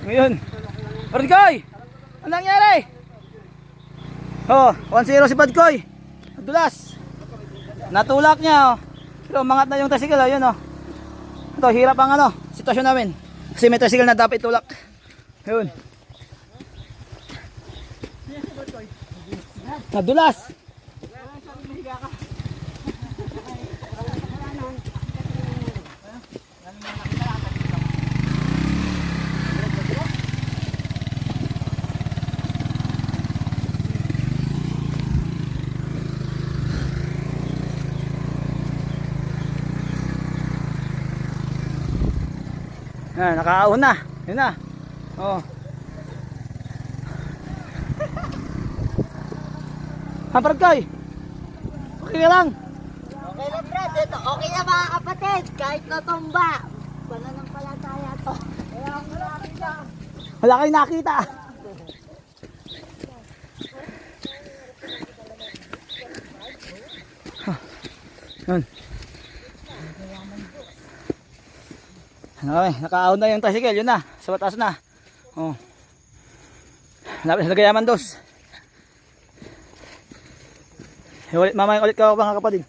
Ngayon. Padkoy! Ano nangyari? Oh, 1-0 si Padkoy. Dulas. Natulak niya, oh. Pero umangat na yung tricycle, ayun, oh. Ito, hirap ang ano, sitwasyon namin. Kasi may tricycle na dapat itulak. Ayun. Nadulas. Ah, nakaahon na. Yun na. Oh. Padkoy. Okay ka lang. Okay lang, Brad. Ito, okay na mga kapatid. Kahit natumba. Pananampalataya to. Kaya ang malaki lang. Wala kayong nakita. Yun. Nakaahon na yung tricycle. Yun na. Sa batas na. Oh. Malapit sa Nagayaman dos. Mamaya ulit ka mga kapatid.